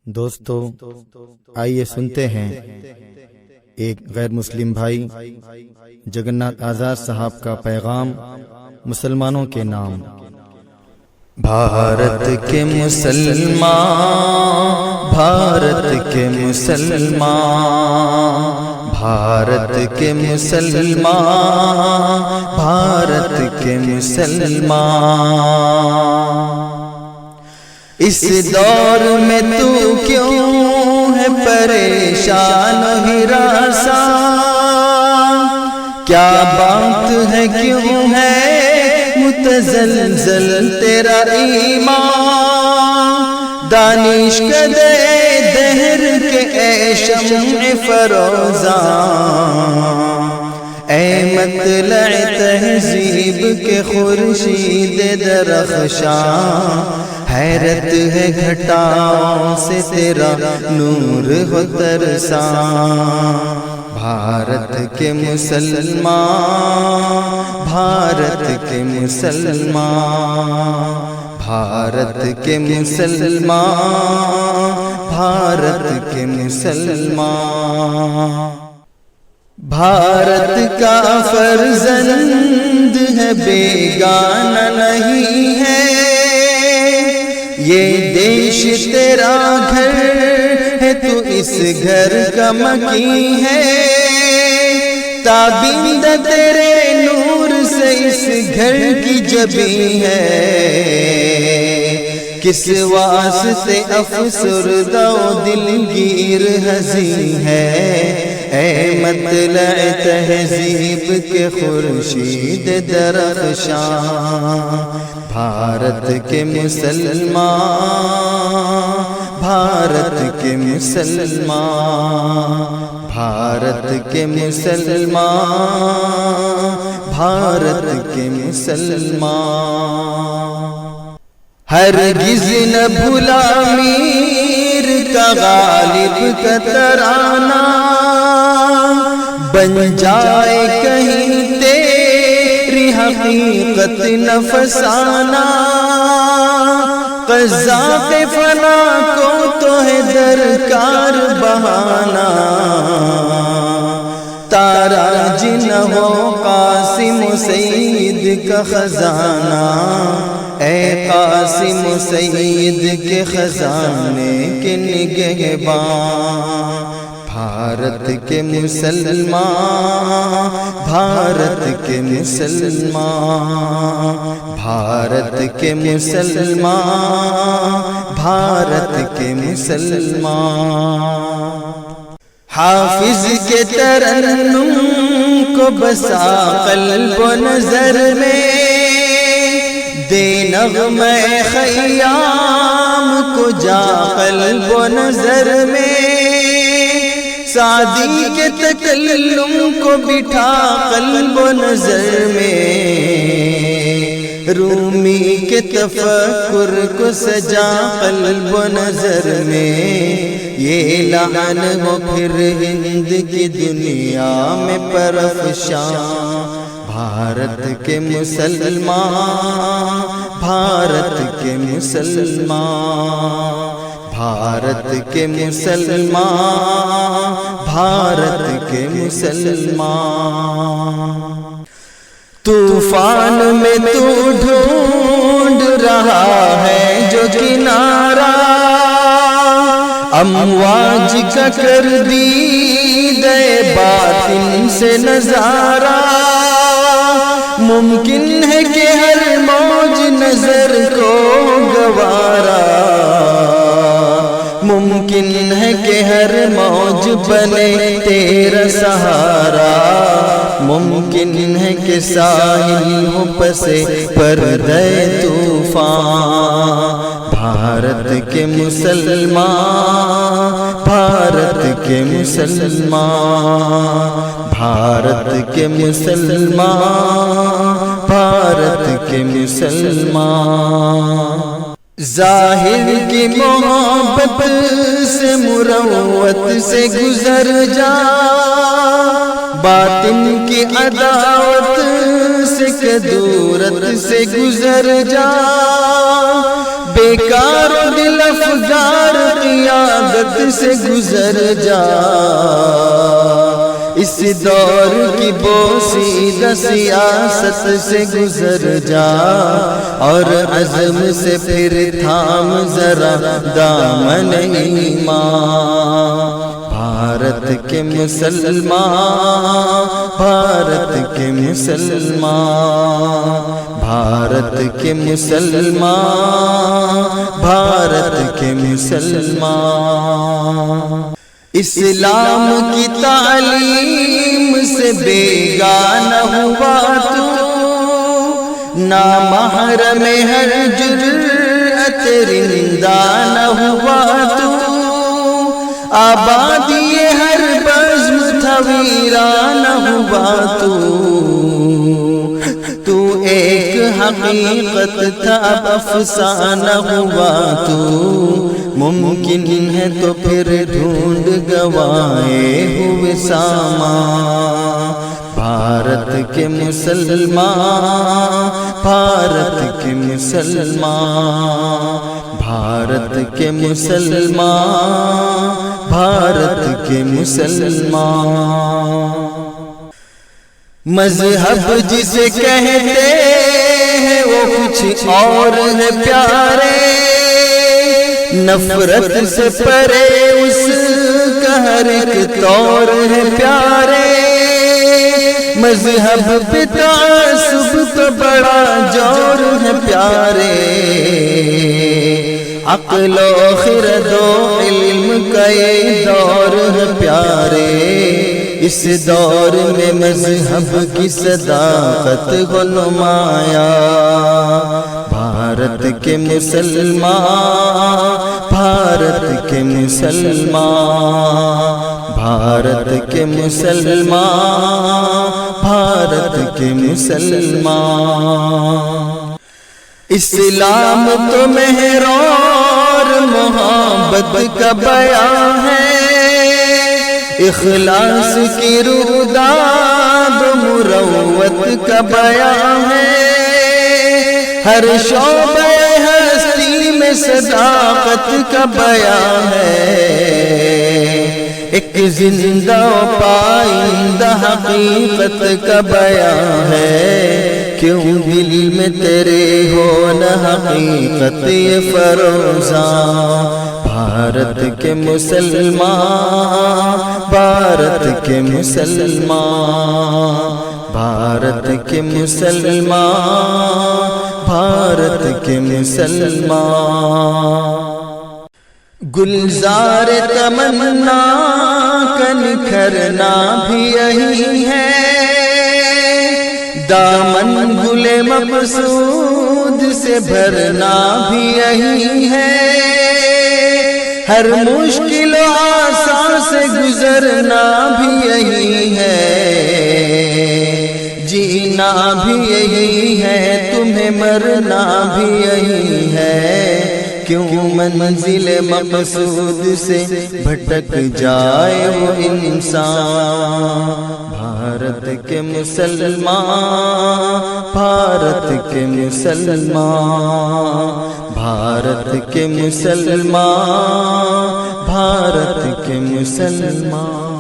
دوستو آئیے سنتے ہیں ایک غیر مسلم بھائی جگناتھ آزاد صاحب کا پیغام مسلمانوں کے نام۔ بھارت کے مسلمان، بھارت کے مسلمان، بھارت کے مسلمان، بھارت کے مسلمان، اس دور میں تو کیوں ہے پریشان ہراساں؟ کیا بات ہے، کیوں ہے متزلزل تیرا ایمان؟ دانش کدے دہر کے اے شمع فروزاں، اے مطلع تہذیب کے خورشید درخشاں، حیرت ہے گھٹاؤں سے تیرا نور ہو ترساں۔ بھارت کے مسلمان، بھارت کے مسلمان، بھارت کے مسلمان، بھارت کے مسلمان، بھارت کا فرزند ہے بیگانہ نہیں ہے، یہ دیش تیرا گھر ہے تو اس گھر کا مکی ہے، تابندہ تیرے نور سے اس گھر کی جبیں ہے، کس واسطے افسردہ و دلگیر ہنسی ہے، اے مطلع تہذیب کے خورشید درخشاں۔ بھارت کے مسلمان، بھارت کے مسلمان، بھارت کے مسلمان، بھارت کے مسلمان، ہرگز نہ بھولا میر کا غالب کا ترانہ، بن جائے کہیں تیری حقیقت نہ فسانہ، قذاق فنا کو تو ہے درکار بہانا، تاراج نہ ہو قاسم و سید کا خزانہ، اے قاسم و سید کے خزانے کے نگہباں۔ بھارت کے مسلمان، بھارت کے مسلمان، بھارت کے مسلمان، بھارت کے مسلمان، حافظ کے ترنم کو بسا قلب و نظر میں، دے نغمہ خیام کو جا قلب و نظر میں، سعدی کے تکلم کو بٹھا قلب و نظر میں، رومی کے تفکر کو سجا قلب و نظر میں، یہ لعن ہو پھر ہند کی دنیا میں پرافشاں۔ بھارت کے مسلمان، بھارت کے مسلمان، بھارت کے مسلمان، بھارت کے مسلمان، طوفان میں تو ڈھونڈ رہا ہے جو کنارہ، امواج کا کر دیدے باطن سے نظارہ، ممکن ہے کہ ہر موج نظر کو گوارا، ممکن ہے کہ ہر موج بنے تیرا سہارا، ممکن ہے کہ ساحل ہو پسے پردہ طوفان۔ بھارت کے مسلمان، بھارت کے مسلمان، بھارت کے مسلمان، بھارت کے مسلمان، ظاہر کی محبت سے مروت سے گزر جا، باطن کی عداوت سے کدورت سے گزر جا، بیکار دل افگار قیادت طاقت سے گزر جا، اس دور کی بوسیدہ سیاست سے گزر جا، اور عزم سے پھر تھام ذرا دامن ایمان۔ بھارت کے مسلمان، بھارت کے مسلمان، بھارت کے مسلمان، بھارت کے مسلمان۔ اسلام کی تعلیم سے بیگانہ ہوا تو، نامحرم ہر جرأت رندانہ ہوا تو، آبادی ہر بزم تھا ویرانہ ہوا تو ایک حقیقت تھا اب افسانہ ہوا تو، ممکن ہے تو پھر ڈھونڈ گوائے ہوئے سامان۔ بھارت کے مسلمان، بھارت کے مسلمان، بھارت کے مسلمان، بھارت کے مسلمان۔ مذہب جسے کہتے ہیں وہ کچھ اور ہے پیارے، نفرت سے پرے اس کا ہر ایک طور ہے پیارے، مذہب پہ تعصب کا بڑا جور ہے پیارے، عقل و خرد و علم کا یہ دور ہے پیارے، اس دور میں مذہب کی صداقت کو نمایاں۔ بھارت کے مسلمان، بھارت کے مسلمان، بھارت کے مسلمان، بھارت کے مسلمان۔ اسلام تو مہر اور محبت کا بیان ہے، اخلاص کی روداد مروت کا بیان ہے، ہر شعبہ ہستی میں صداقت کا بیان ہے، ایک زندہ و پائندہ حقیقت کا بیان ہے، کیوں دل میں تیرے ہو نہ حقیقت یہ فروزاں۔ بھارت کے مسلمان، بھارت کے مسلمان، بھارت کے مسلمان، بھارت کے مسلمان۔ گلزار تمنا کا نکھرنا بھی یہی ہے، دامن گل مقصود سے بھرنا بھی یہی ہے، ہر مشکل و آسان سے گزرنا بھی یہی ہے، جینا بھی یہی ہے، تمہیں مرنا بھی یہی ہے، کیوں منزل مقصود سے بھٹک جائے وہ انسان۔ بھارت کے مسلمان، بھارت کے مسلمان، بھارت کے مسلمان، بھارت کے مسلمان۔